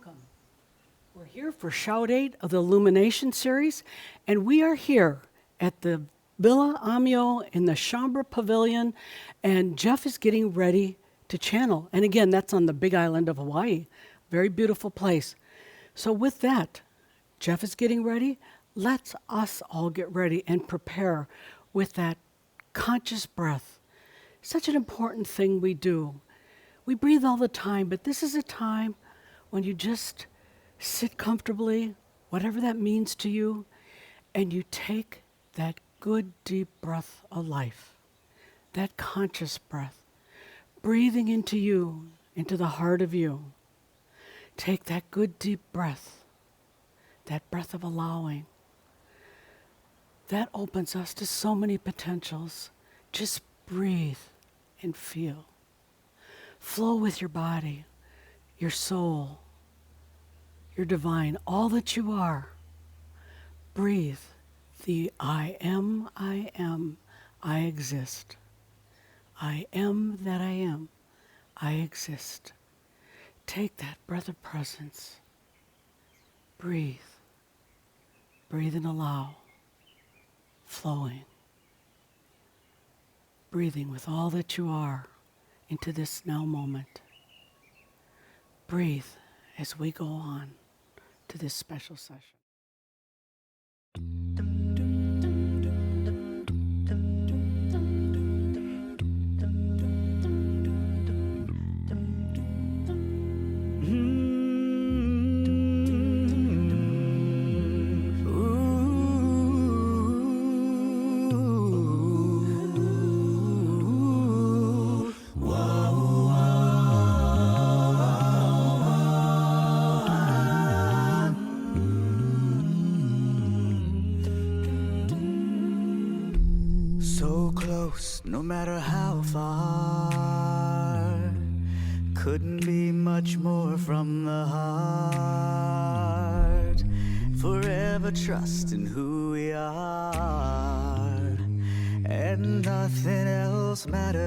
Welcome. We're here for Shout 8 of the Illumination series, and we are here at the Villa Amio in the Chambra Pavilion, and Jeff is getting ready to channel. And again, that's on the big island of Hawaii. Very beautiful place. So with that, Jeff is getting ready. Let's us all get ready and prepare with that conscious breath. Such an important thing we do. We breathe all the time, but this is a time when you just sit comfortably, whatever that means to you, and you take that good deep breath of life, that conscious breath, breathing into you, into the heart of you. Take that good deep breath, that breath of allowing. That opens us to so many potentials. Just breathe and feel. Flow with your body, your soul, your divine, all that you are. Breathe the I am, I exist. I am that I am, I exist. Take that breath of presence. Breathe. Breathe and allow. Flowing. Breathing with all that you are into this now moment. Breathe as we go on to this special session. So close, no matter how far. Couldn't be much more from the heart. Forever trusting who we are, and nothing else matters.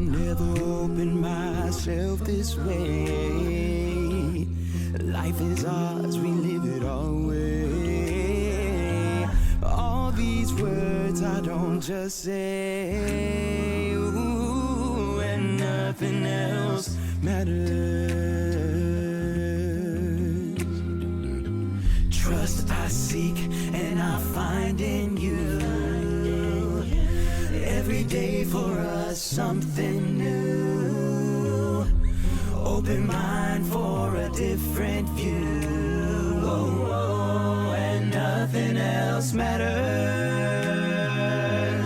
Never opened myself this way. Life is ours, we live it our way. All these words I don't just say, ooh, and nothing else matters. Trust I seek and I find in you. Every day for us something new. Open mind for a different view. Oh, oh, and nothing else matters.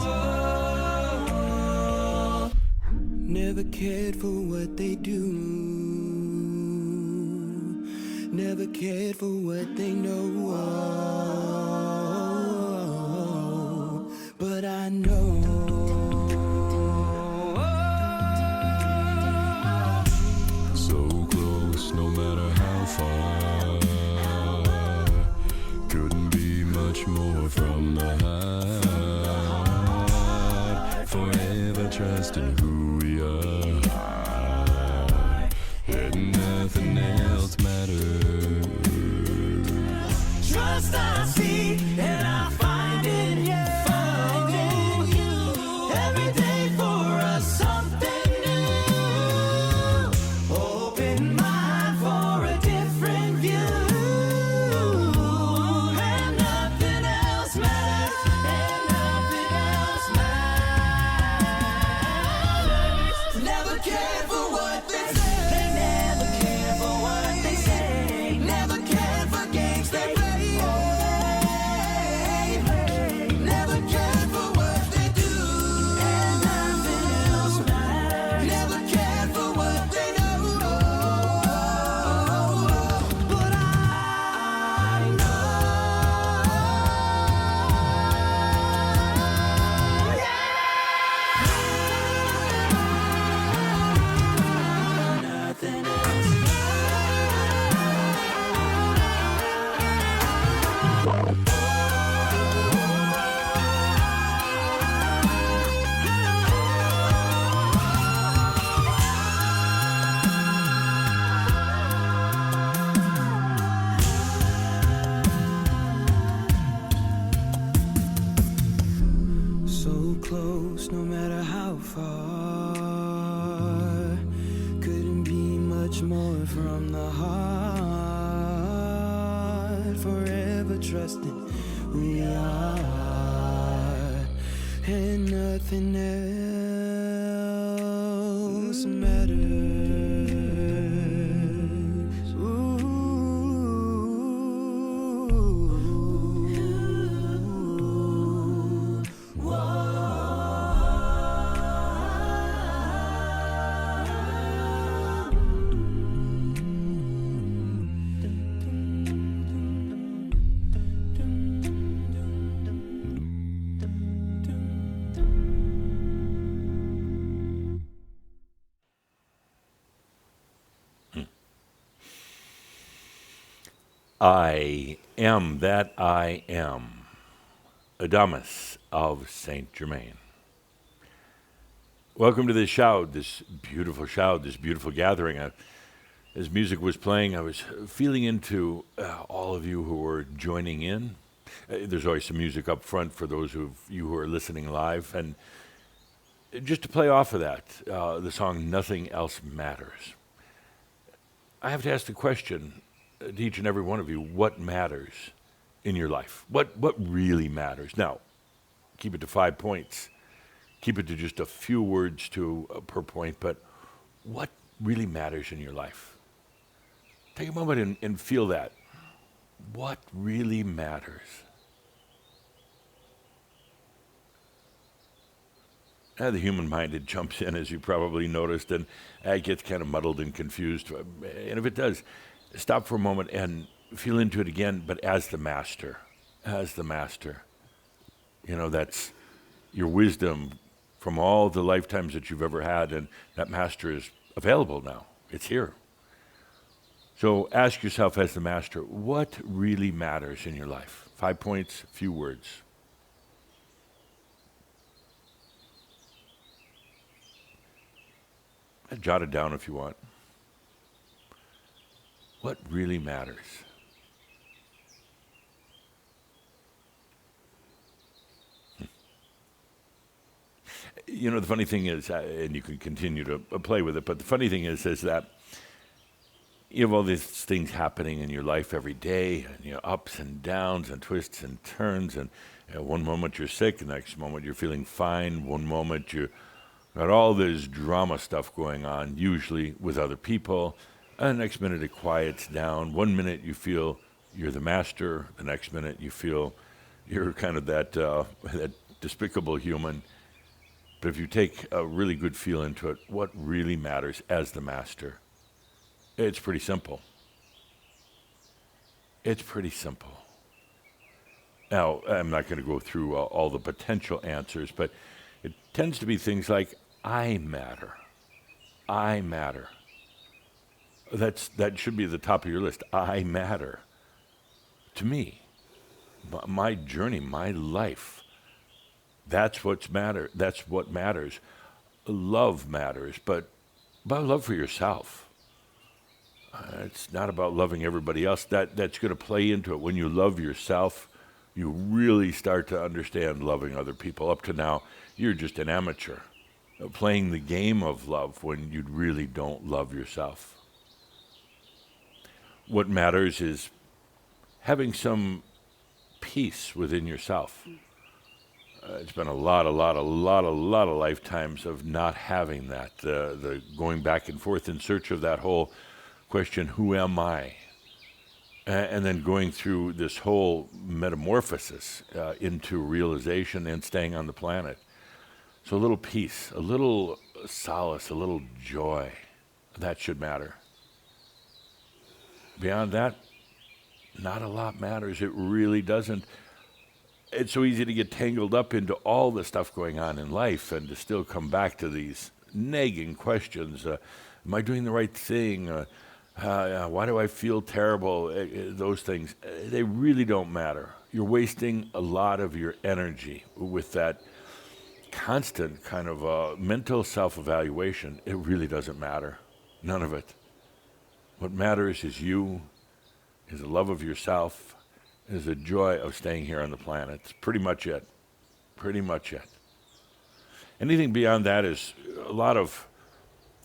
Oh, never cared for what they do. Never cared for what they know. But I know. No matter how far, couldn't be much more from the heart. Forever trusting who we are, and nothing else matters. Trust I see and I find in you. Every day for us something new. Open mind for a different view. And nothing else matters. And nothing else matters. Never cared for what they say. They never cared for what they say. Never cared for games they play. Oh, close, no matter how far. Couldn't be much more from the heart. Forever trusting who we are, and nothing else matters. I am that I am, Adamus of Saint Germain. Welcome to this shout, this beautiful shout, this beautiful gathering. As music was playing, I was feeling into all of you who were joining in. There's always some music up front for those of you who are listening live. And just to play off of that, the song Nothing Else Matters. I have to ask the question to each and every one of you, what matters in your life? What really matters? Now, keep it to 5 points. Keep it to just a few words per point, but what really matters in your life? Take a moment and feel that. What really matters? The human mind, it jumps in, as you probably noticed, and it gets kind of muddled and confused. And if it does, stop for a moment and feel into it again, but as the master. As the master. You know, that's your wisdom from all the lifetimes that you've ever had, and that master is available now. It's here. So ask yourself as the master, what really matters in your life? 5 points, few words. Jot it down if you want. What really matters? You know, the funny thing is, and you can continue to play with it, but the funny thing is that you have all these things happening in your life every day, and you know, ups and downs and twists and turns, and one moment you're sick, the next moment you're feeling fine, one moment you got all this drama stuff going on, usually with other people. And the next minute it quiets down. 1 minute you feel you're the master. The next minute you feel you're kind of that despicable human. But if you take a really good feel into it, what really matters as the master? It's pretty simple. It's pretty simple. Now, I'm not going to go through all the potential answers, but it tends to be things like, I matter. I matter. That should be at the top of your list. I matter. To me, my journey, my life, that's what matters. Love matters, but about love for yourself. It's not about loving everybody else. That's going to play into it. When you love yourself, you really start to understand loving other people. Up to now, you're just an amateur, playing the game of love when you really don't love yourself. What matters is having some peace within yourself. It's been a lot of lifetimes of not having that, the going back and forth in search of that whole question, who am I? And then going through this whole metamorphosis into realization and staying on the planet. So a little peace, a little solace, a little joy, that should matter. Beyond that, not a lot matters. It really doesn't. It's so easy to get tangled up into all the stuff going on in life and to still come back to these nagging questions. Am I doing the right thing? Why do I feel terrible? Those things, they really don't matter. You're wasting a lot of your energy with that constant kind of mental self-evaluation. It really doesn't matter. None of it. What matters is you, is the love of yourself, is the joy of staying here on the planet. It's pretty much it. Pretty much it. Anything beyond that is a lot of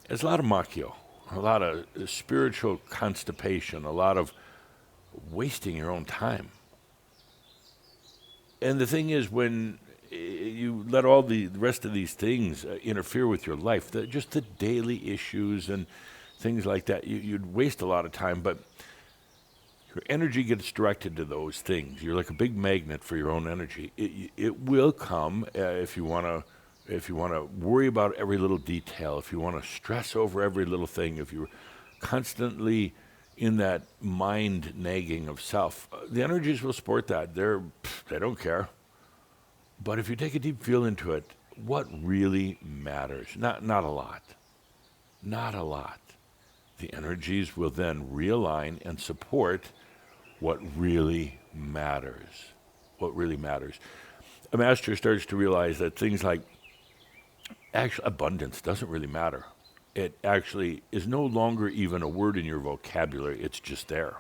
macchio, a lot of spiritual constipation, a lot of wasting your own time. And the thing is, when you let all the rest of these things interfere with your life, just the daily issues and things like that, you'd waste a lot of time, but your energy gets directed to those things. You're like a big magnet for your own energy. It will come if you want to worry about every little detail, if you want to stress over every little thing, if you're constantly in that mind nagging of self. The energies will support that. They don't care. But if you take a deep feel into it, what really matters? Not a lot. Not a lot. The energies will then realign and support what really matters. What really matters. A master starts to realize that things like actual abundance doesn't really matter. It actually is no longer even a word in your vocabulary. It's just there.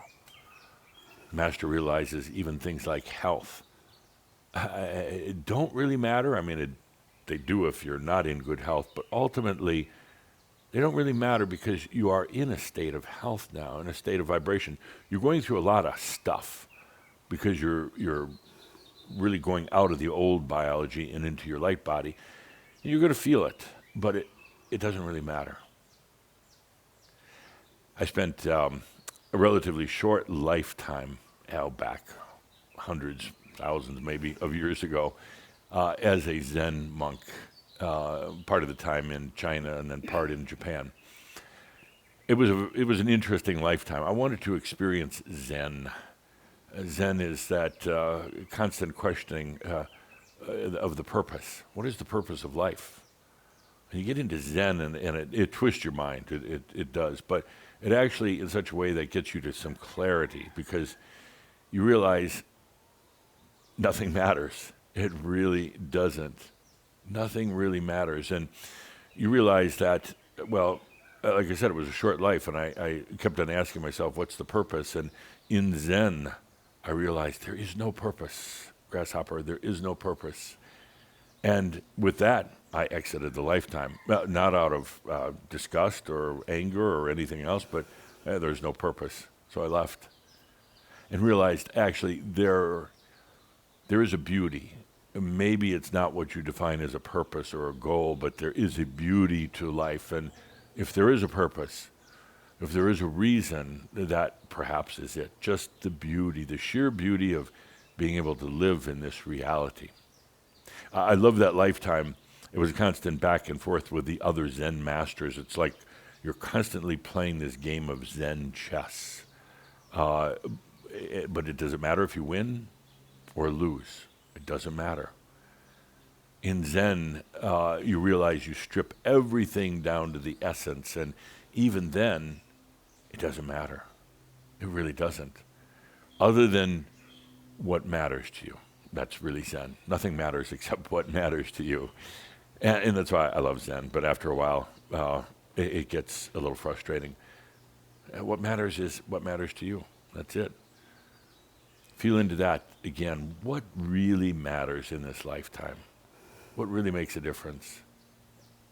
Master realizes even things like health don't really matter. I mean, they do if you're not in good health, but ultimately they don't really matter because you are in a state of health now, in a state of vibration. You're going through a lot of stuff because you're really going out of the old biology and into your light body. And you're going to feel it, but it doesn't really matter. I spent a relatively short lifetime, back hundreds, thousands maybe of years ago, as a Zen monk, part of the time in China and then part in Japan. It was an interesting lifetime. I wanted to experience Zen. Zen is that constant questioning of the purpose. What is the purpose of life? And you get into Zen and it twists your mind. It does. But it actually in such a way that gets you to some clarity because you realize nothing matters. It really doesn't. Nothing really matters. And you realize that, well, like I said, it was a short life, and I kept on asking myself, what's the purpose? And in Zen, I realized there is no purpose, Grasshopper, there is no purpose. And with that, I exited the lifetime, not out of disgust or anger or anything else, but there's no purpose. So I left and realized actually there is a beauty. Maybe it's not what you define as a purpose or a goal, but there is a beauty to life. And if there is a purpose, if there is a reason, that perhaps is it. Just the beauty, the sheer beauty of being able to live in this reality. I love that lifetime. It was a constant back and forth with the other Zen masters. It's like you're constantly playing this game of Zen chess. But it doesn't matter if you win or lose. It doesn't matter. In Zen, you realize you strip everything down to the essence, and even then, it doesn't matter. It really doesn't. Other than what matters to you. That's really Zen. Nothing matters except what matters to you. And that's why I love Zen. But after a while, it gets a little frustrating. What matters is what matters to you. That's it. Feel into that again. What really matters in this lifetime? What really makes a difference?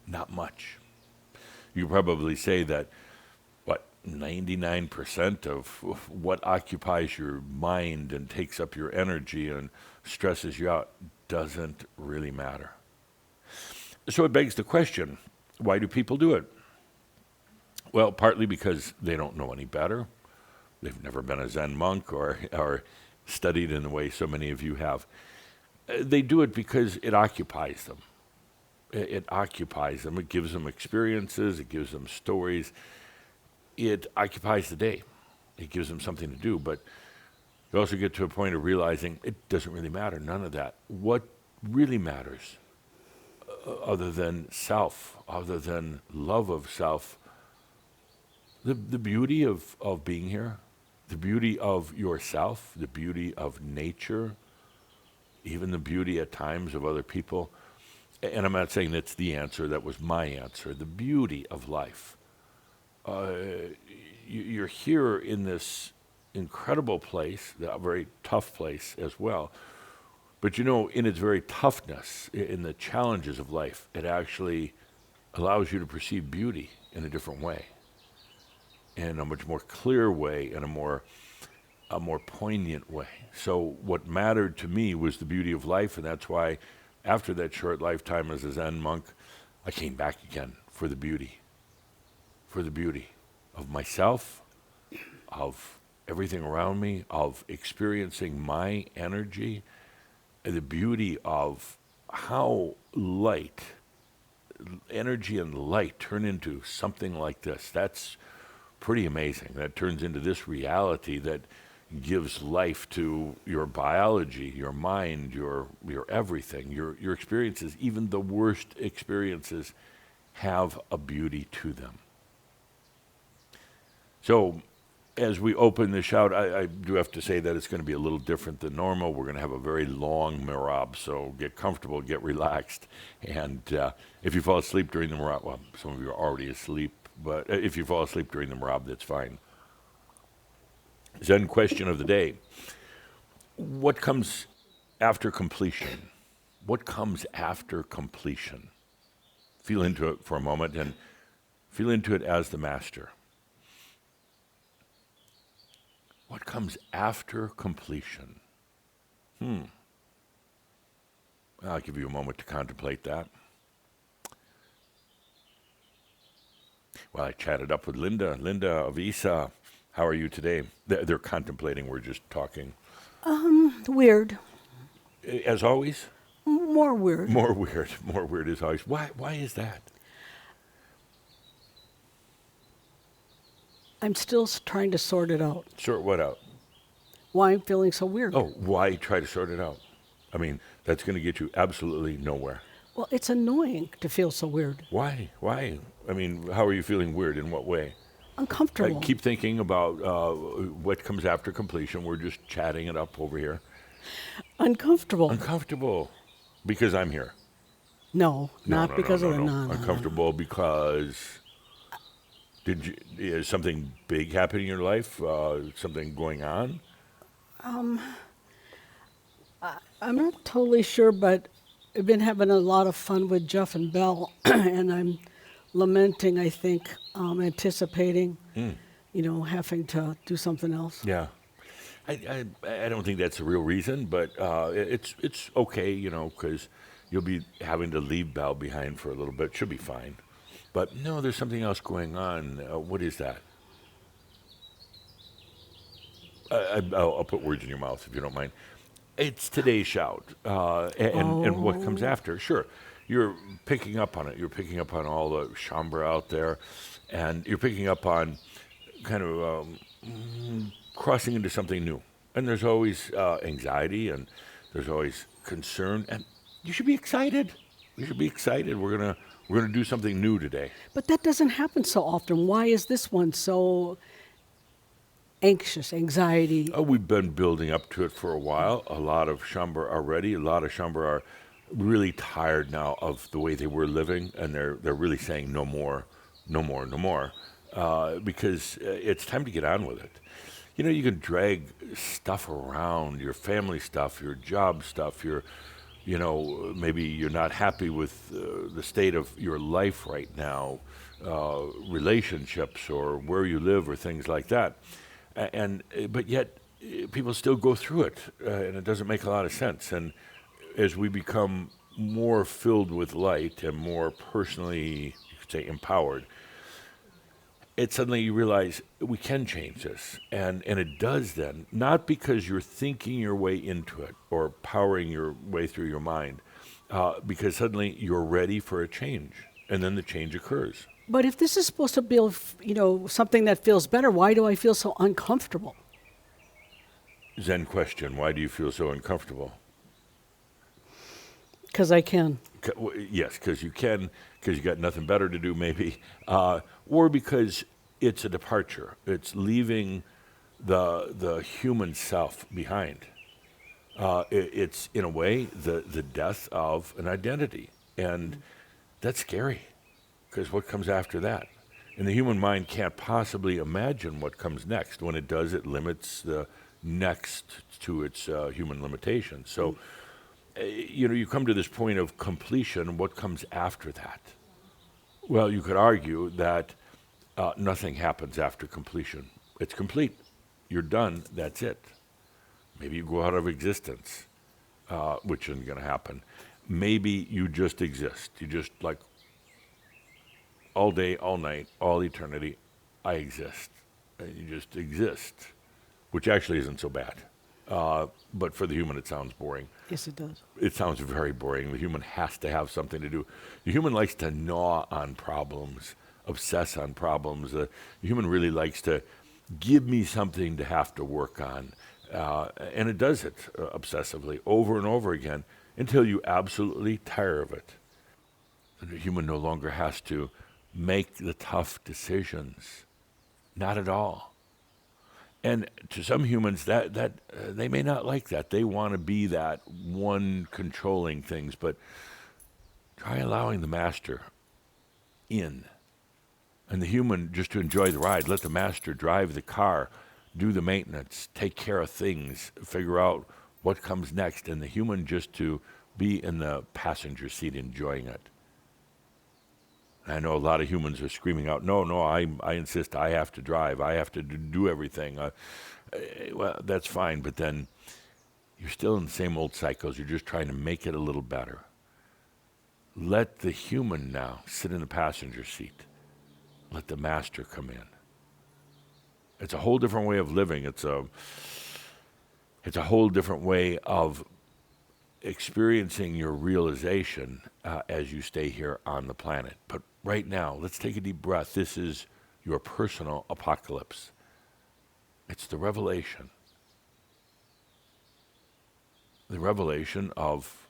Not much. You probably say that, 99% of what occupies your mind and takes up your energy and stresses you out doesn't really matter. So it begs the question, why do people do it? Well, partly because they don't know any better. They've never been a Zen monk or studied in the way so many of you have. They do it because it occupies them. It occupies them. It gives them experiences. It gives them stories. It occupies the day. It gives them something to do. But you also get to a point of realizing it doesn't really matter, none of that. What really matters, other than self, other than love of self, the beauty of being here, the beauty of yourself, the beauty of nature, even the beauty at times of other people. And I'm not saying that's the answer, that was my answer. The beauty of life. You're here in this incredible place, a very tough place as well, But you know, in its very toughness, in the challenges of life, it actually allows you to perceive beauty in a different way, in a much more clear way, in a more poignant way. So what mattered to me was the beauty of life, and that's why after that short lifetime as a Zen monk, I came back again for the beauty of myself, of everything around me, of experiencing my energy, and the beauty of how energy and light turn into something like this. That's pretty amazing. That turns into this reality that gives life to your biology, your mind, your everything, your experiences. Even the worst experiences have a beauty to them. So as we open this out, I do have to say that it's going to be a little different than normal. We're going to have a very long Merab, so get comfortable, get relaxed. And if you fall asleep during the Merab, well, some of you are already asleep, but if you fall asleep during the Merab, that's fine. Zen question of the day. What comes after completion? What comes after completion? Feel into it for a moment and feel into it as the master. What comes after completion? I'll give you a moment to contemplate that. Well, I chatted up with Linda. Linda of Isa, how are you today? They're contemplating, we're just talking. Weird. As always? More weird. More weird as always. Why is that? I'm still trying to sort it out. Sort what out? Why I'm feeling so weird. Oh, why try to sort it out? I mean, that's going to get you absolutely nowhere. Well, it's annoying to feel so weird. Why? I mean, how are you feeling weird? In what way? Uncomfortable. Keep thinking about what comes after completion. We're just chatting it up over here. Uncomfortable. Uncomfortable because I'm here. No, not because of the no. Uncomfortable because is something big happening in your life? Something going on? I'm not totally sure, but I've been having a lot of fun with Jeff and Belle, and I'm lamenting, I think, anticipating, having to do something else. Yeah. I don't think that's the real reason, but it's okay, because you'll be having to leave Belle behind for a little bit. Should be fine. But no, there's something else going on. What is that? I'll put words in your mouth if you don't mind. It's today's shout, and what comes after. Sure, you're picking up on it. You're picking up on all the Shambra out there, and you're picking up on kind of crossing into something new. And there's always anxiety, and there's always concern, and you should be excited. You should be excited. We're gonna do something new today. But that doesn't happen so often. Why is this one so anxious, anxiety? Oh, we've been building up to it for a while. A lot of Shambra are ready. A lot of Shambra are really tired now of the way they were living, and they're really saying no more, because it's time to get on with it. You can drag stuff around, your family stuff, your job stuff, maybe you're not happy with the state of your life right now, relationships or where you live or things like that. But yet people still go through it, and it doesn't make a lot of sense. And as we become more filled with light and more personally, you could say, empowered, it suddenly you realize we can change this. And it does then, not because you're thinking your way into it or powering your way through your mind, because suddenly you're ready for a change, and then the change occurs. But if this is supposed to be, something that feels better, why do I feel so uncomfortable? Zen question, why do you feel so uncomfortable? Because I can. Yes, because you can, because you got nothing better to do maybe, or because it's a departure. It's leaving the human self behind. It's, in a way, the death of an identity. And that's scary, because what comes after that? And the human mind can't possibly imagine what comes next. When it does, it limits the next to its human limitations. So you come to this point of completion. What comes after that? Well, you could argue that nothing happens after completion. It's complete. You're done. That's it. Maybe you go out of existence, which isn't going to happen. Maybe you just exist. You just like all day, all night, all eternity, I exist. And you just exist, which actually isn't so bad. But for the human, it sounds boring. Yes, it does. It sounds very boring. The human has to have something to do. The human likes to gnaw on problems, obsess on problems. The human really likes to give me something to have to work on. And it does it obsessively over and over again until you absolutely tire of it. The human no longer has to make the tough decisions. Not at all. And to some humans, that they may not like that. They want to be that one controlling things, but try allowing the master in. And the human just to enjoy the ride. Let the master drive the car, do the maintenance, take care of things, figure out what comes next. And the human just to be in the passenger seat enjoying it. I know a lot of humans are screaming out, no, I insist, I have to drive, I have to do everything. Well, that's fine, but then you're still in the same old cycles. You're just trying to make it a little better. Let the human now sit in the passenger seat. Let the master come in. It's a whole different way of living. It's a whole different way of experiencing your realization as you stay here on the planet. But right now, let's take a deep breath. This is your personal apocalypse. It's the revelation. The revelation of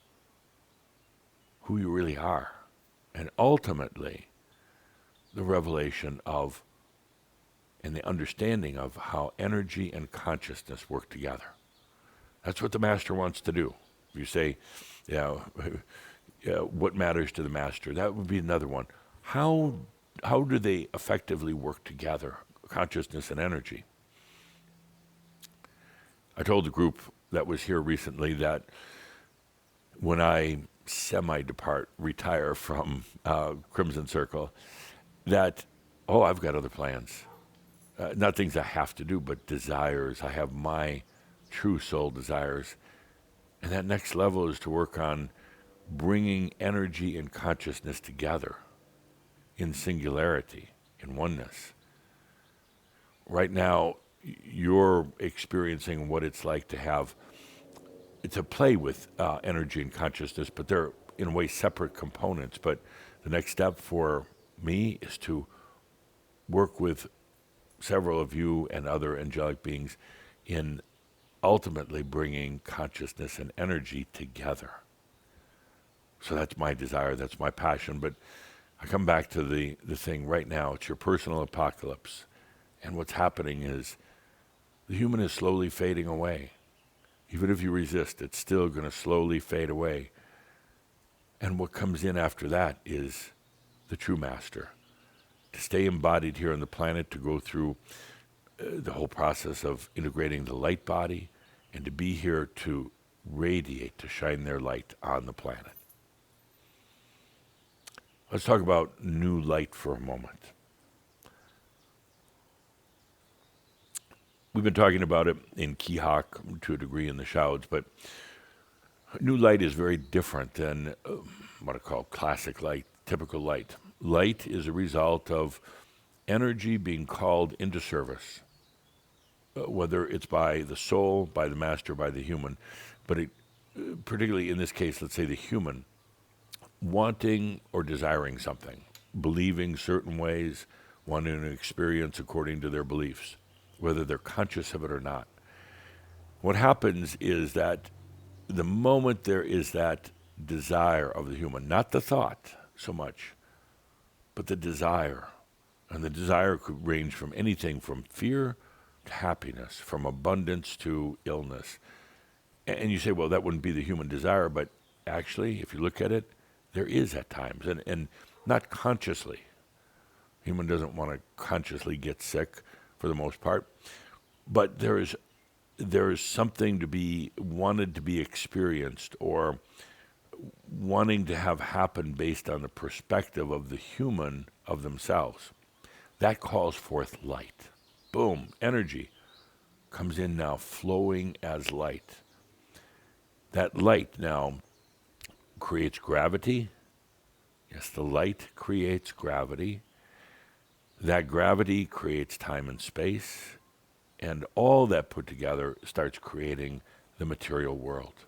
who you really are. And ultimately, the revelation of and the understanding of how energy and consciousness work together. That's what the master wants to do. You say, what matters to the master? That would be another one. How do they effectively work together, consciousness and energy? I told the group that was here recently that when I retire from Crimson Circle, that, I've got other plans. Not things I have to do, but desires. I have my true soul desires. And that next level is to work on bringing energy and consciousness together in singularity, in oneness. Right now, you're experiencing what it's like to play with energy and consciousness, but they're in a way separate components. But the next step for me is to work with several of you and other angelic beings in ultimately bringing consciousness and energy together. So that's my desire, that's my passion. But I come back to the thing right now. It's your personal apocalypse. And what's happening is the human is slowly fading away. Even if you resist, it's still going to slowly fade away. And what comes in after that is the true master. To stay embodied here on the planet, to go through the whole process of integrating the light body, and to be here to radiate, to shine their light on the planet. Let's talk about new light for a moment. We've been talking about it in Kihak to a degree in the Shouds, but new light is very different than what I call classic light, typical light. Light is a result of energy being called into service, whether it's by the soul, by the master, by the human, but particularly in this case, let's say the human, wanting or desiring something, believing certain ways, wanting an experience according to their beliefs, whether they're conscious of it or not. What happens is that the moment there is that desire of the human, not the thought so much, but the desire, and the desire could range from anything from fear to happiness, from abundance to illness. And you say, well, that wouldn't be the human desire, but actually, if you look at it, there is at times, and not consciously. Human doesn't want to consciously get sick for the most part, but there is there's something to be wanted to be experienced or wanting to have happen based on the perspective of the human of themselves. That calls forth light. Boom, energy comes in now flowing as light. That light now creates gravity. Yes, the light creates gravity. That gravity creates time and space. And all that put together starts creating the material world.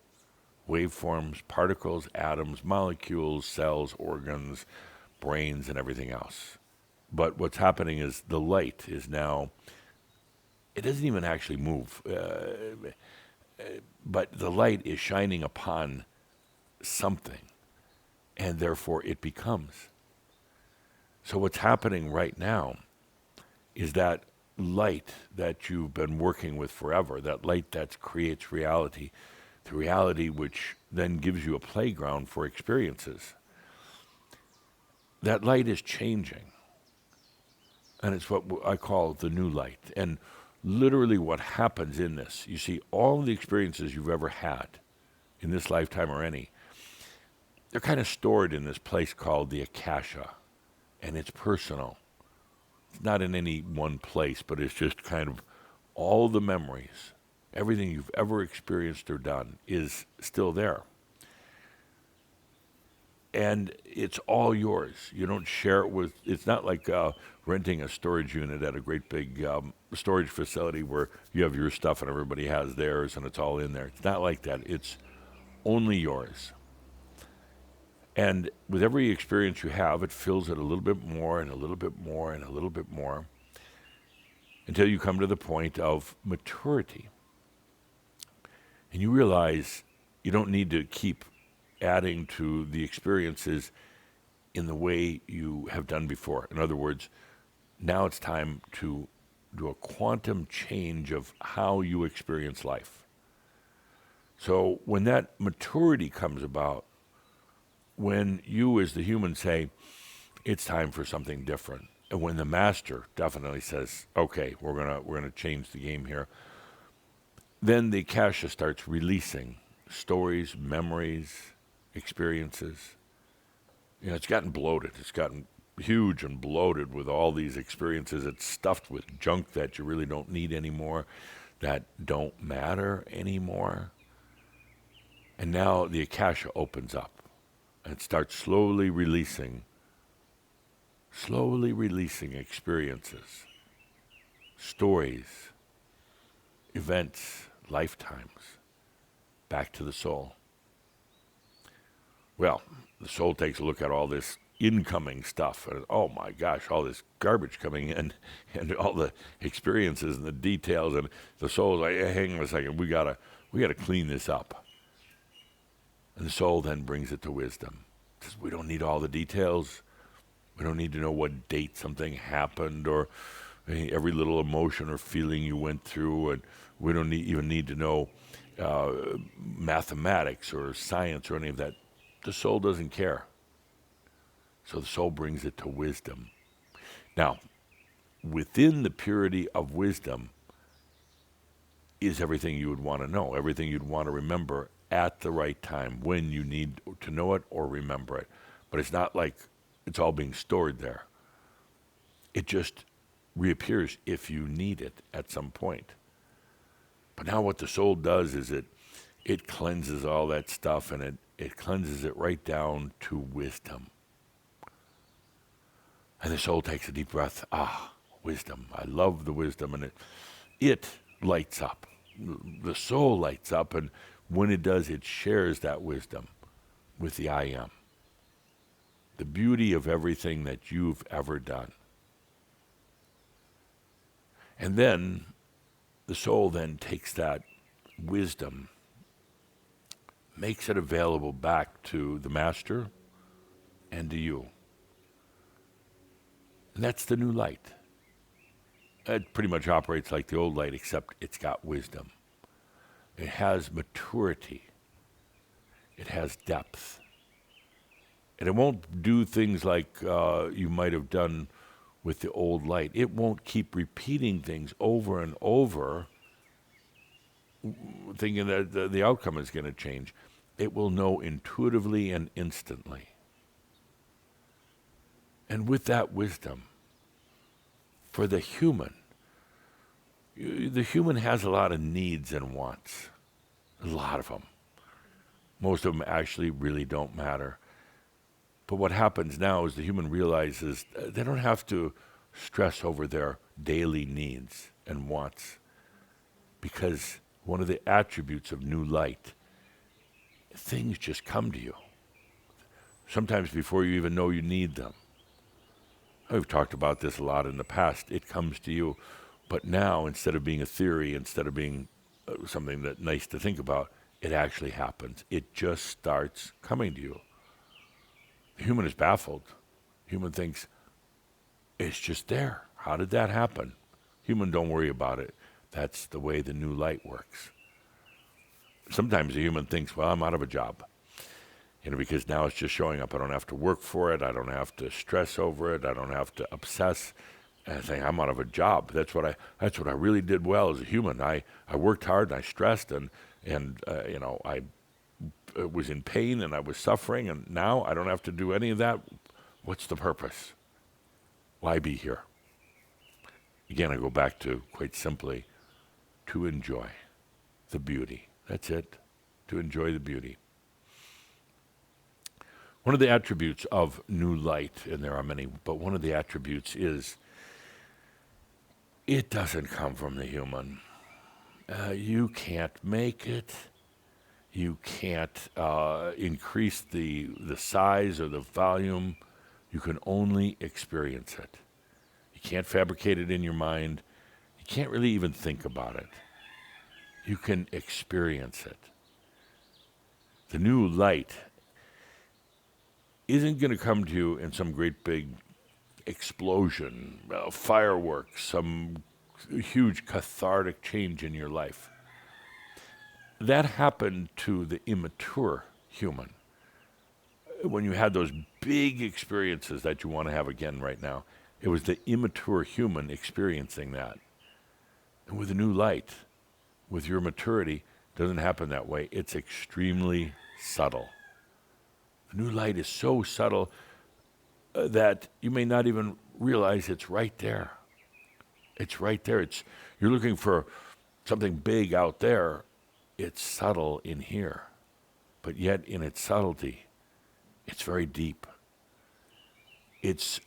Waveforms, particles, atoms, molecules, cells, organs, brains, and everything else. But what's happening is the light is now, it doesn't even actually move, but the light is shining upon something, and therefore it becomes. So what's happening right now is that light that you've been working with forever, that light that creates reality, the reality which then gives you a playground for experiences, that light is changing. And it's what I call the new light. And literally what happens in this, you see, all the experiences you've ever had in this lifetime or any, they're kind of stored in this place called the Akasha. And it's personal. It's not in any one place, but it's just kind of all the memories, everything you've ever experienced or done is still there. And it's all yours. You don't share it with, it's not like renting a storage unit at a great big storage facility where you have your stuff and everybody has theirs and it's all in there. It's not like that. It's only yours. And with every experience you have, it fills it a little bit more and a little bit more and a little bit more until you come to the point of maturity. And you realize you don't need to keep adding to the experiences in the way you have done before. In other words, now it's time to do a quantum change of how you experience life. So when that maturity comes about, when you as the human say, it's time for something different, and when the master definitely says, okay, we're gonna change the game here, then the Akasha starts releasing stories, memories, experiences. You know, it's gotten bloated. It's gotten huge and bloated with all these experiences. It's stuffed with junk that you really don't need anymore, that don't matter anymore. And now the Akasha opens up and starts slowly releasing experiences, stories, events, lifetimes, back to the soul. Well, the soul takes a look at all this incoming stuff, and oh my gosh, all this garbage coming in, and all the experiences and the details, and the soul's like, hey, hang on a second, we gotta clean this up. And the soul then brings it to wisdom. Says, we don't need all the details. We don't need to know what date something happened or every little emotion or feeling you went through, and we don't even need to know mathematics or science or any of that. The soul doesn't care. So the soul brings it to wisdom. Now, within the purity of wisdom is everything you would want to know, everything you'd want to remember at the right time when you need to know it or remember it. But it's not like it's all being stored there. It just reappears if you need it at some point. But now what the soul does is it cleanses all that stuff, and it cleanses it right down to wisdom. And the soul takes a deep breath. Ah, wisdom. I love the wisdom. And it lights up. The soul lights up, and when it does, it shares that wisdom with the I Am. The beauty of everything that you've ever done. And then the soul then takes that wisdom, makes it available back to the master and to you. And that's the new light. It pretty much operates like the old light, except it's got wisdom. It has maturity. It has depth. And it won't do things like you might have done with the old light. It won't keep repeating things over and over thinking that the outcome is going to change. It will know intuitively and instantly. And with that wisdom, for the human has a lot of needs and wants, a lot of them. Most of them actually really don't matter. But what happens now is the human realizes they don't have to stress over their daily needs and wants, because one of the attributes of new light, things just come to you. Sometimes before you even know you need them. We've talked about this a lot in the past. It comes to you. But now, instead of being a theory, instead of being something that's nice to think about, it actually happens. It just starts coming to you. The human is baffled. Human thinks, it's just there. How did that happen? Human, don't worry about it. That's the way the new light works. Sometimes the human thinks, well, I'm out of a job. Because now it's just showing up. I don't have to work for it. I don't have to stress over it. I don't have to obsess. And I think I'm out of a job. That's what I really did well as a human. I worked hard and I stressed and I was in pain and I was suffering, and now I don't have to do any of that. What's the purpose? Why be here? Again, I go back to, quite simply, to enjoy the beauty. That's it. To enjoy the beauty. One of the attributes of new light, and there are many, but one of the attributes is it doesn't come from the human. You can't make it. You can't increase the size or the volume. You can only experience it. You can't fabricate it in your mind. You can't really even think about it. You can experience it. The new light isn't going to come to you in some great big explosion, fireworks, some huge cathartic change in your life. That happened to the immature human. When you had those big experiences that you want to have again right now, it was the immature human experiencing that. And with a new light, with your maturity, it doesn't happen that way. It's extremely subtle. The new light is so subtle that you may not even realize it's right there. It's right there. You're looking for something big out there. It's subtle in here. But yet in its subtlety, it's very deep. It's,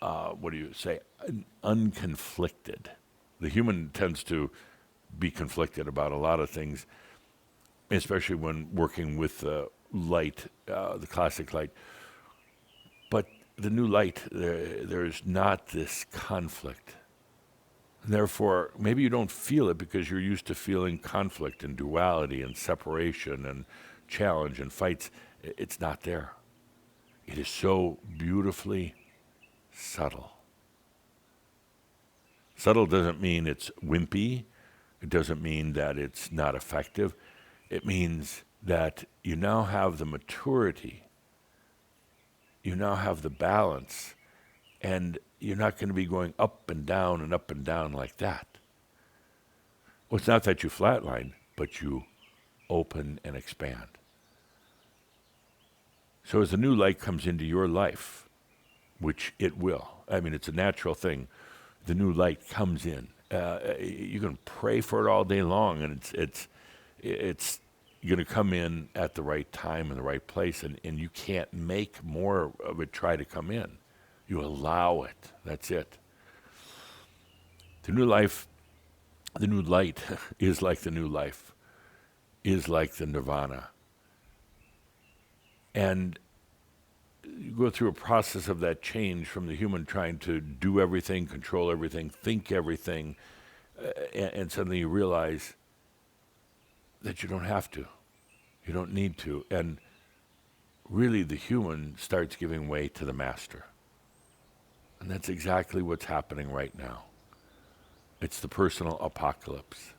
unconflicted. The human tends to be conflicted about a lot of things, especially when working with light, the classic light. But the new light, there's not this conflict. And therefore, maybe you don't feel it because you're used to feeling conflict and duality and separation and challenge and fights. It's not there. It is so beautifully subtle. Subtle doesn't mean it's wimpy. It doesn't mean that it's not effective. It means that you now have the maturity. You now have the balance. And you're not going to be going up and down like that. Well, it's not that you flatline, but you open and expand. So as the new light comes into your life, which it will, I mean, it's a natural thing, the new light comes in. You can pray for it all day long, and it's going to come in at the right time in the right place, and you can't make more of it try to come in. You allow it. That's it. The new light is like the new life, is like the nirvana. And you go through a process of that change from the human trying to do everything, control everything, think everything, and suddenly you realize that you don't have to. You don't need to. And really the human starts giving way to the master. And that's exactly what's happening right now. It's the personal apocalypse.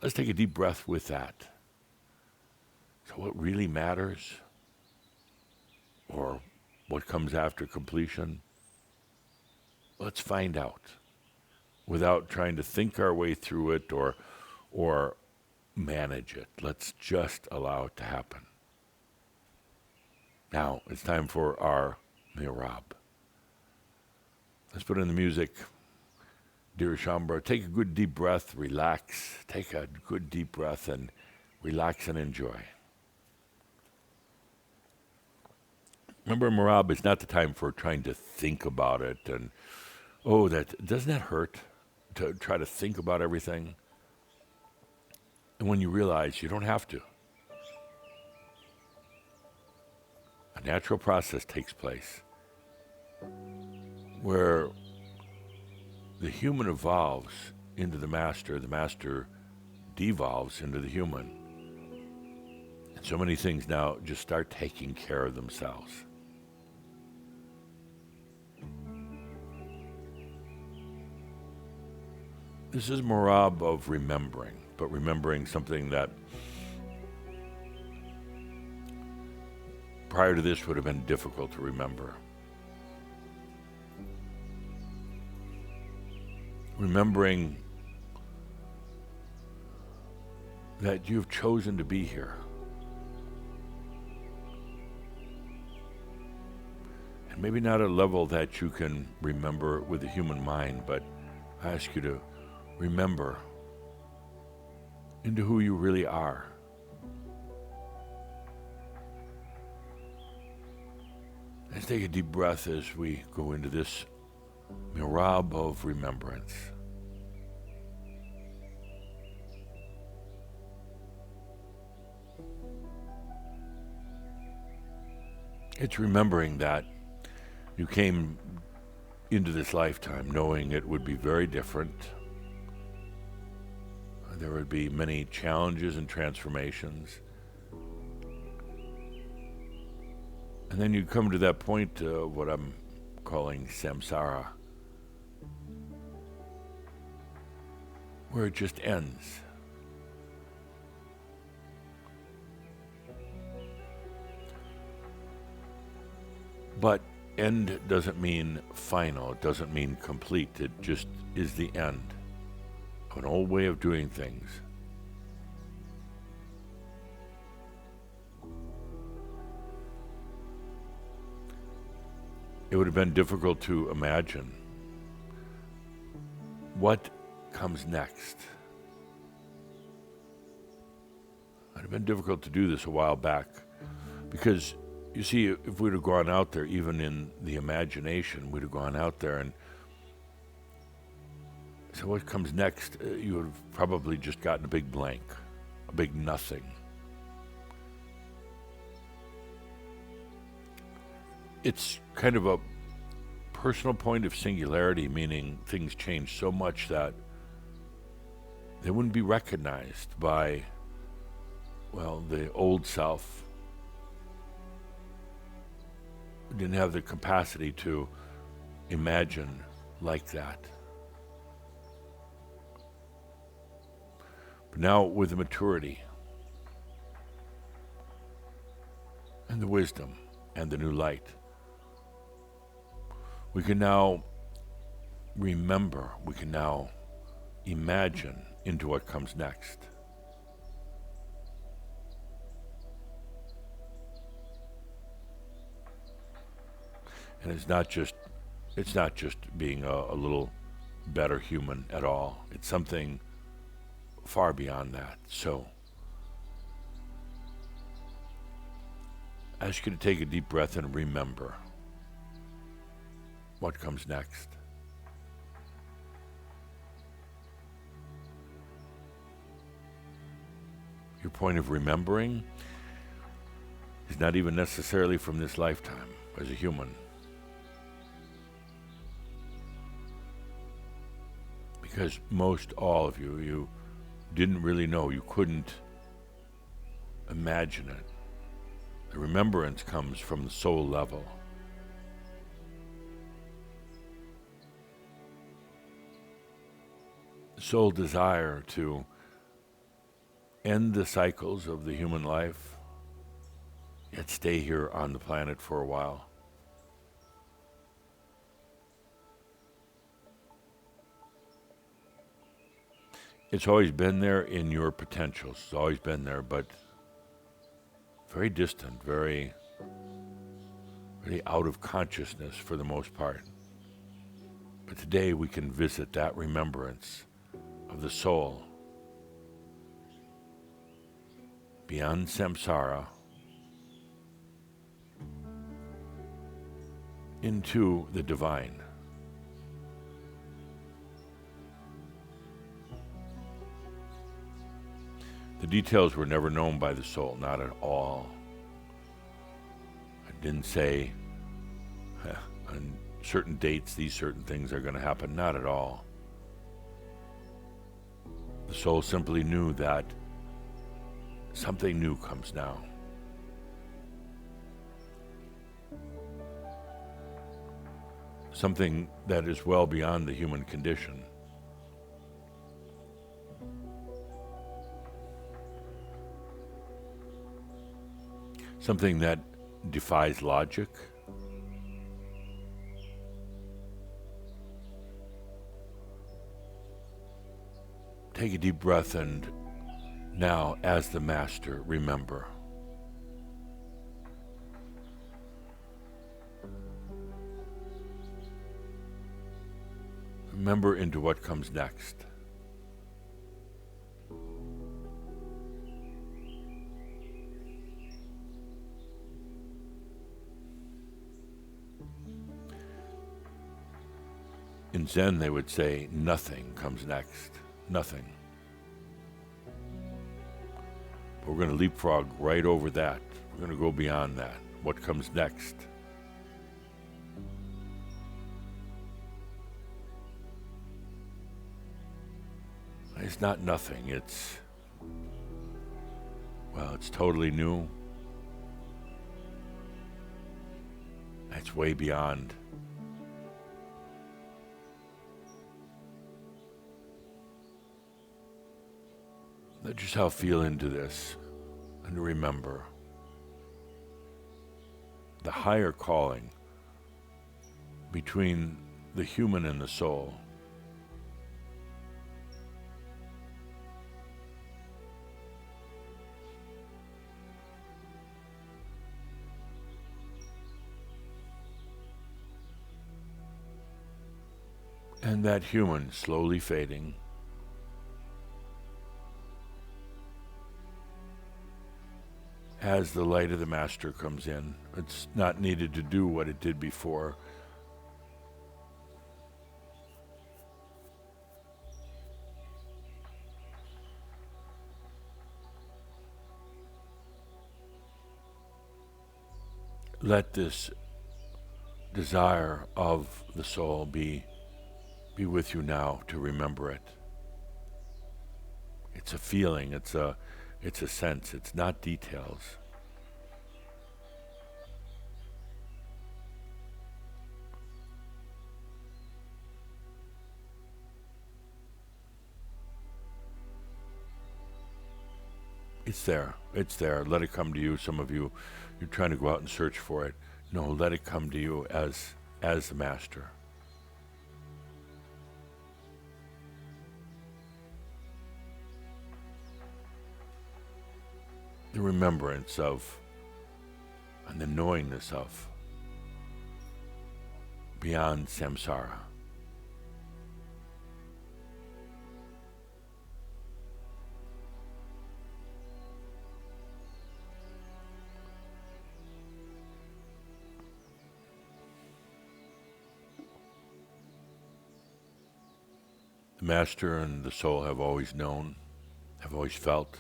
Let's take a deep breath with that. So what really matters, or what comes after completion? Let's find out. without trying to think our way through it or manage it. Let's just allow it to happen. Now it's time for our Mirab. Let's put in the music. Dear Shaumbra, take a good deep breath, relax. Take a good deep breath and relax and enjoy. Remember, Mirab, it's not the time for trying to think about it. And, doesn't that hurt to try to think about everything? And when you realize you don't have to. A natural process takes place where the human evolves into the master devolves into the human. And so many things now just start taking care of themselves. This is Mirab of remembering, but remembering something that prior to this would have been difficult to remember. Remembering that you've chosen to be here. And maybe not at a level that you can remember with the human mind, but I ask you to remember into who you really are. Let's take a deep breath as we go into this Mirab of remembrance. It's remembering that you came into this lifetime knowing it would be very different. There would be many challenges and transformations. And then you come to that point, what I'm calling samsara, where it just ends. But end doesn't mean final, it doesn't mean complete, it just is the end of an old way of doing things. It would have been difficult to imagine what comes next. It would have been difficult to do this a while back because, you see, if we'd have gone out there, even in the imagination, we'd have gone out there and so what comes next, you would have probably just gotten a big blank, a big nothing. It's kind of a personal point of singularity, meaning things change so much that they wouldn't be recognized by, well, the old self. Didn't have the capacity to imagine like that. But now with the maturity and the wisdom and the new light, we can now remember, we can now imagine into what comes next. And it's not just being a little better human at all. It's something far beyond that. So, I ask you to take a deep breath and remember what comes next. Your point of remembering is not even necessarily from this lifetime as a human. Because most all of you didn't really know, you couldn't imagine it. The remembrance comes from the soul level. The soul desire to end the cycles of the human life, yet stay here on the planet for a while. It's always been there in your potentials. It's always been there, but very distant, very out of consciousness for the most part. But today we can visit that remembrance of the soul beyond samsara into the divine. The details were never known by the soul, not at all. I didn't say on certain dates these certain things are going to happen, not at all. The soul simply knew that something new comes now. Something that is well beyond the human condition. Something that defies logic. Take a deep breath and now, as the Master, remember. Remember into what comes next. In Zen, they would say, nothing comes next. Nothing. But we're going to leapfrog right over that. We're going to go beyond that. What comes next? It's not nothing. It's totally new. It's way beyond. Let yourself feel into this and remember the higher calling between the human and the soul. And that human slowly fading. As the light of the Master comes in, it's not needed to do what it did before. Let this desire of the soul be with you now to remember it. It's a feeling, it's a sense, it's not details. It's there, let it come to you. Some of you, you're trying to go out and search for it. No, let it come to you as the Master. The remembrance of and the knowingness of beyond samsara. The Master and the soul have always known, have always felt,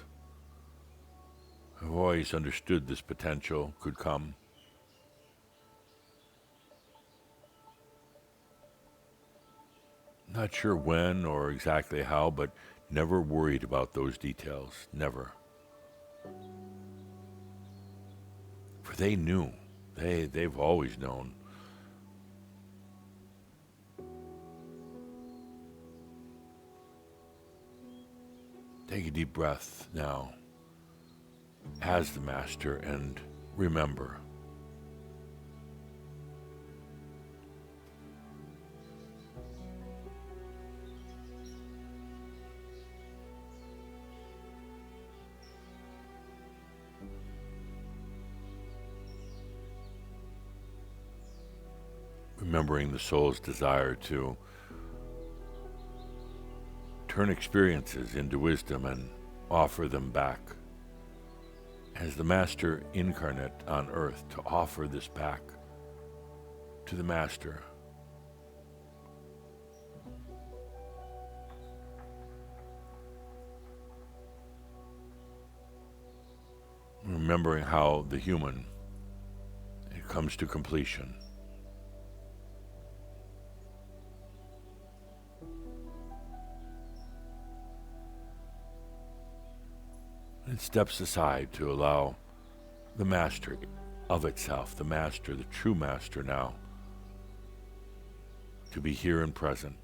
have always understood this potential could come. Not sure when or exactly how, but never worried about those details, never. For they knew, they've always known. Take a deep breath now as the Master and remember. remembering the soul's desire to turn experiences into wisdom and offer them back. As the Master incarnate on earth, to offer this back to the Master. Remembering how the human, it comes to completion. It steps aside to allow the Master of itself, the Master, the true Master now, to be here and present.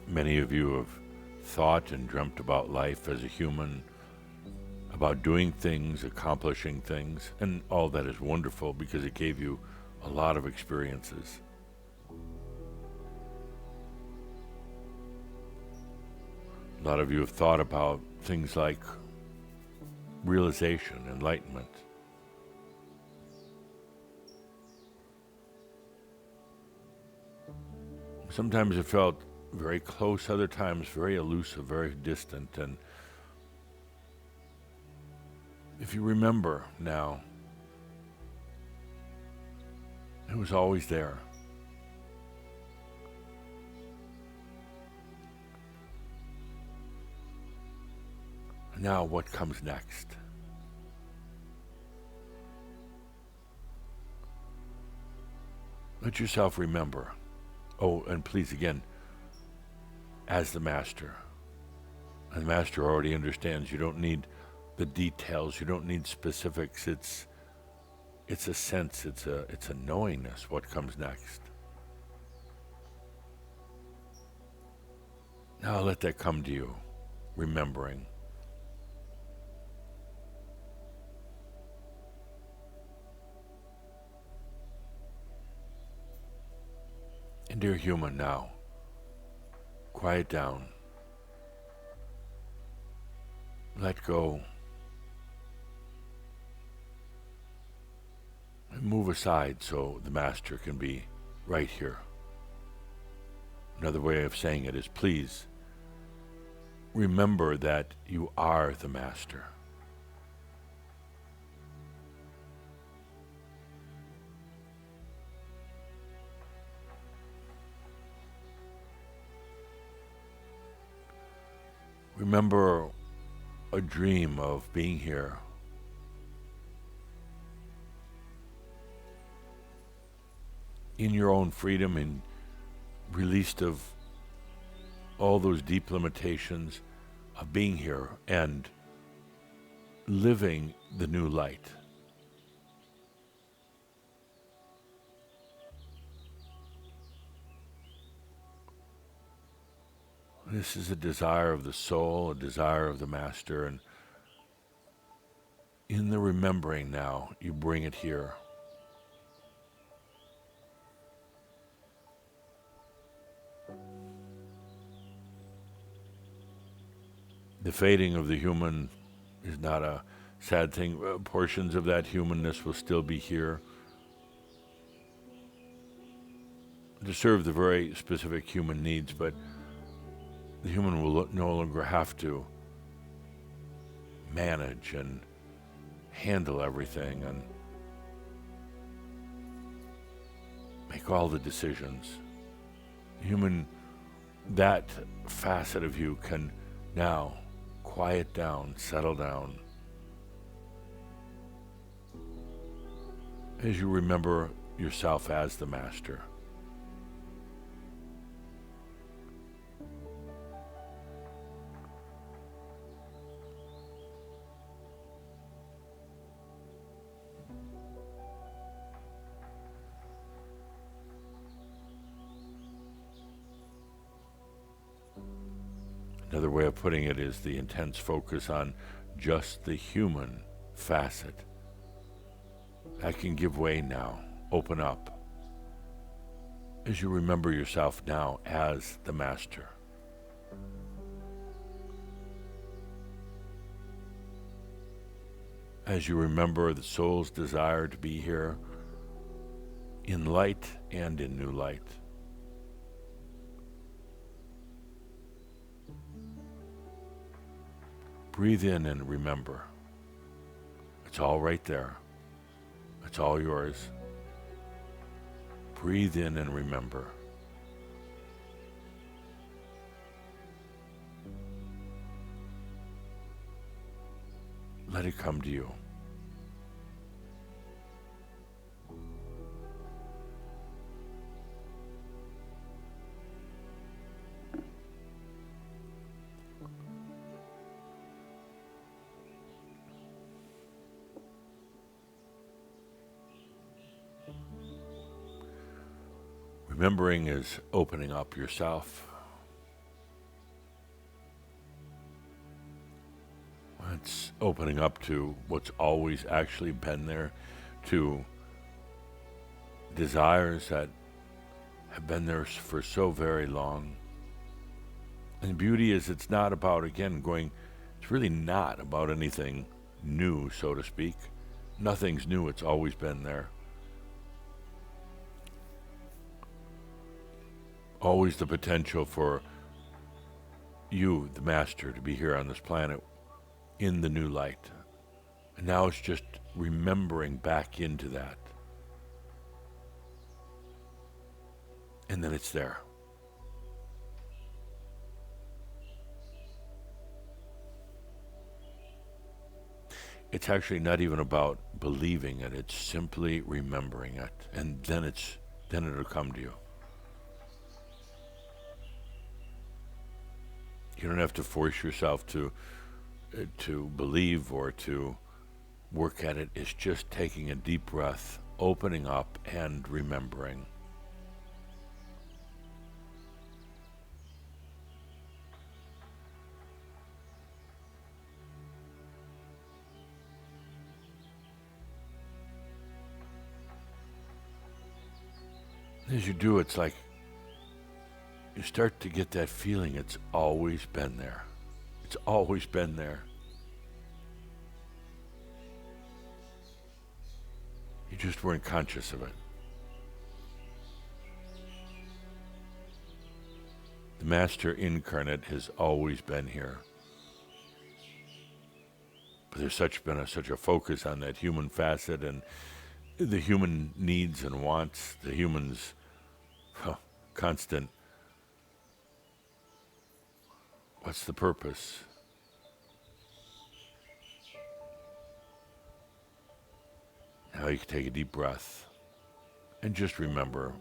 Many of you have thought and dreamt about life as a human, about doing things, accomplishing things, and all that is wonderful because it gave you a lot of experiences. A lot of you have thought about things like realization, enlightenment. Sometimes it felt very close, other times very elusive, very distant. And if you remember now, it was always there. Now what comes next? Let yourself remember. Oh, and please again, as the Master. And the Master already understands you don't need the details, you don't need specifics. It's a sense, it's a knowingness what comes next. Now let that come to you, remembering. And dear human, now, quiet down. Let go. And move aside so the Master can be right here. Another way of saying it is, please remember that you are the Master. Remember a dream of being here. In your own freedom and released of all those deep limitations of being here and living the new light. This is a desire of the soul, a desire of the Master, and in the remembering now, you bring it here. The fading of the human is not a sad thing. Portions of that humanness will still be here to serve the very specific human needs, but the human will no longer have to manage and handle everything and make all the decisions. Human, that facet of you can now quiet down, settle down, as you remember yourself as the Master. Another way of putting it is the intense focus on just the human facet That can give way now. Open up as you remember yourself now as the master. As you remember the soul's desire to be here in light and in new light. Breathe in and remember. It's all right there. It's all yours. Breathe in and remember. Let it come to you. Remembering is opening up yourself. It's opening up to what's always actually been there, to desires that have been there for so very long. And beauty is, it's not about, again, it's really not about anything new, so to speak. Nothing's new, it's always been there. Always the potential for you, the master, to be here on this planet in the new light. And now it's just remembering back into that. And then it's there. It's actually not even about believing it, it's simply remembering it. And then it'll come to you. You don't have to force yourself to believe or to work at it. It's just taking a deep breath, opening up, and remembering. As you do, it's like you start to get that feeling it's always been there. It's always been there. You just weren't conscious of it. The Master Incarnate has always been here. But there's been such a focus on that human facet and the human needs and wants, the human's constant, what's the purpose? Now you can take a deep breath and just remember.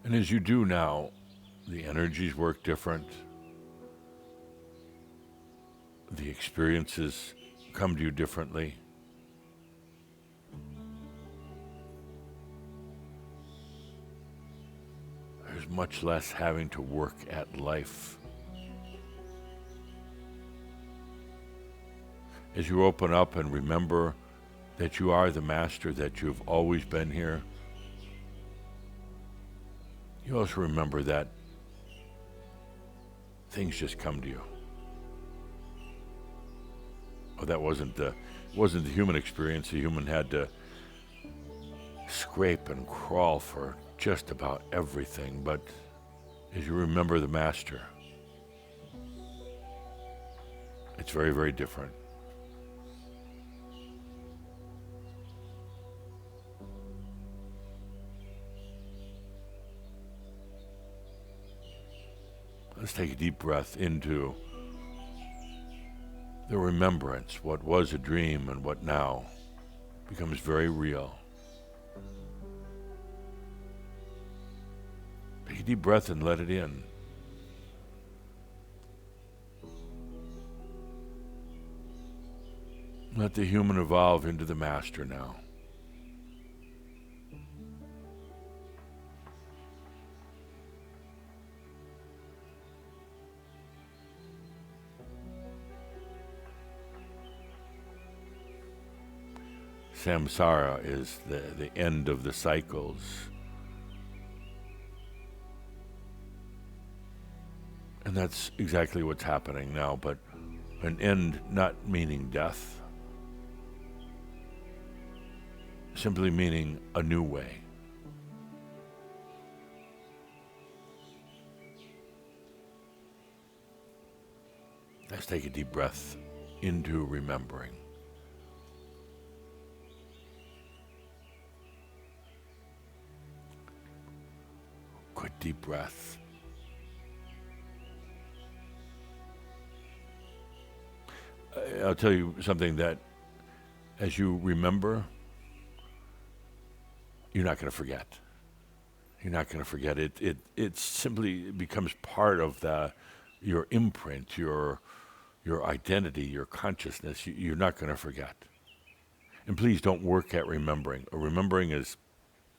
And as you do now, the energies work different. The experiences come to you differently. There's much less having to work at life. As you open up and remember that you are the master, that you've always been here, you also remember that things just come to you. Oh, that wasn't the human experience. The human had to scrape and crawl for just about everything. But as you remember the master, it's very, very different. Let's take a deep breath into the remembrance, what was a dream and what now becomes very real. Take a deep breath and let it in. Let the human evolve into the master now. Samsara is the end of the cycles. And that's exactly what's happening now, but an end not meaning death, simply meaning a new way. Let's take a deep breath into remembering. Good deep breath. I'll tell you something that as you remember, you're not going to forget. You're not going to forget it. It simply becomes part of your imprint, your identity, your consciousness. You're not going to forget. And please don't work at remembering. Remembering is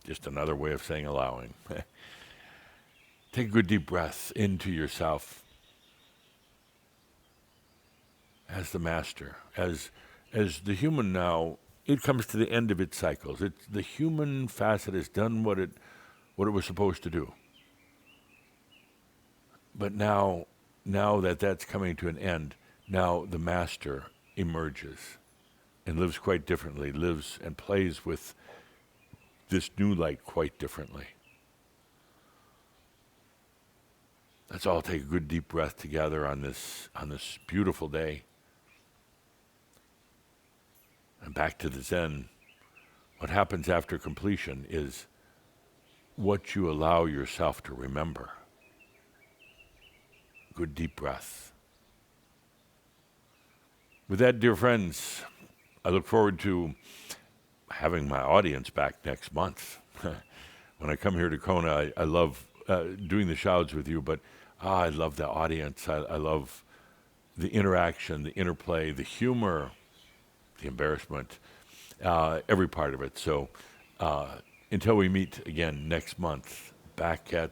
just another way of saying allowing. Take a good deep breath into yourself as the master, as the human now. It comes to the end of its cycles. The human facet has done what it was supposed to do. But now that that's coming to an end, now the master emerges and lives quite differently, lives and plays with this new light quite differently. Let's all take a good deep breath together on this beautiful day. And back to the Zen, what happens after completion is what you allow yourself to remember. Good deep breath. With that, dear friends, I look forward to having my audience back next month. When I come here to Kona, I love doing the shouts with you, but I love the audience. I love the interaction, the interplay, the humor, the embarrassment, every part of it. So until we meet again next month, back at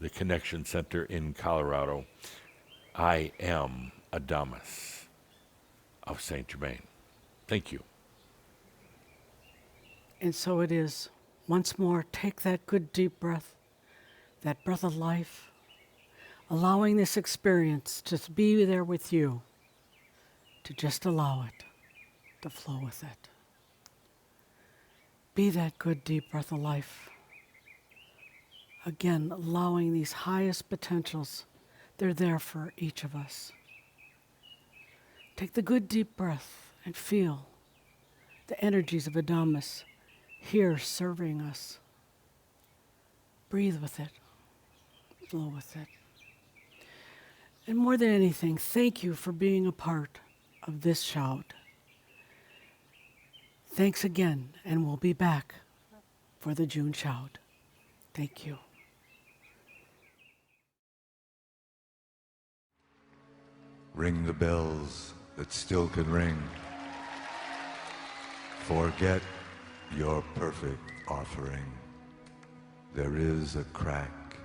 the Connection Center in Colorado, I am Adamus of Saint Germain. Thank you. And so it is. Once more, take that good deep breath, that breath of life, allowing this experience to be there with you, to just allow it, to flow with it. Be that good deep breath of life. Again, allowing these highest potentials, they're there for each of us. Take the good deep breath and feel the energies of Adamus here serving us. Breathe with it, flow with it. And more than anything, thank you for being a part of this shout. Thanks again, and we'll be back for the June shout. Thank you. Ring the bells that still can ring. Forget your perfect offering. There is a crack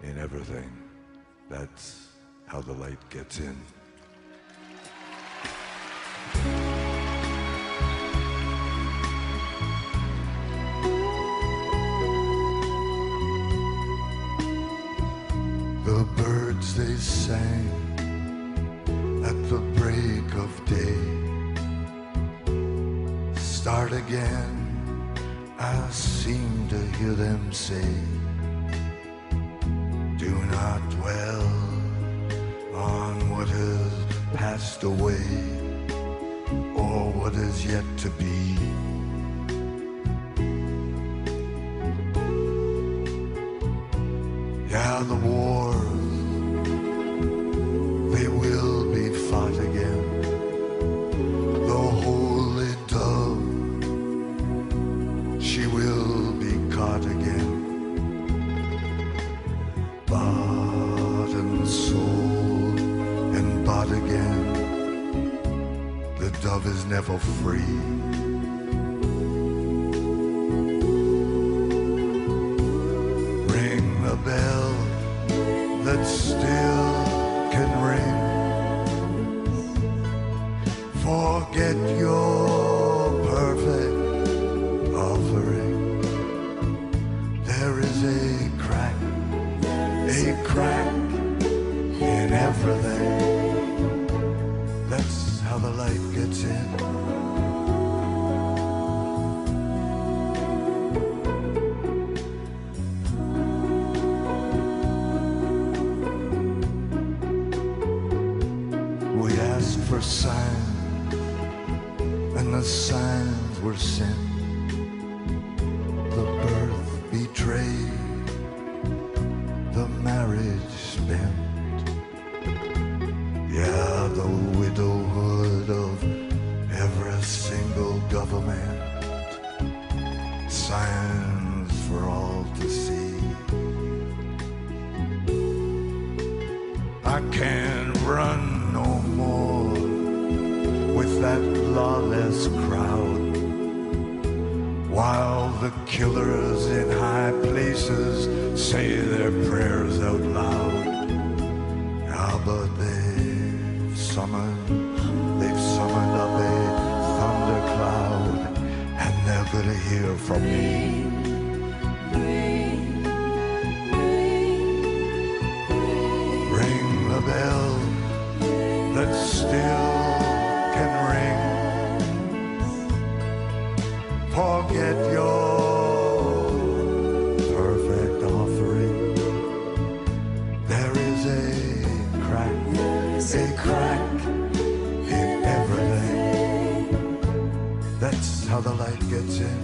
in everything. That's how the light gets in. The birds they sang at the break of day. Start again, I seem to hear them say. Do not dwell on what has passed away or what is yet to be. Yeah, the wars, they will be fought again. The holy dove, she will be caught again. Bought and sold and bought again. The dove is never free. Ring the bell that still can ring. Forget your perfect gets in. We asked for signs, and the signs were sent. The birth betrayed, the marriage spent. Yeah, the widowhood of every single government. Signs for all to see. I can't run no more with that lawless crowd, while the killers in high places say their prayers out loud. Yeah, but they've summoned up a thundercloud, and they're gonna hear from me. Ring the bell that still can ring. Forget your perfect offering. There is a crack in everything. That's how the light gets in.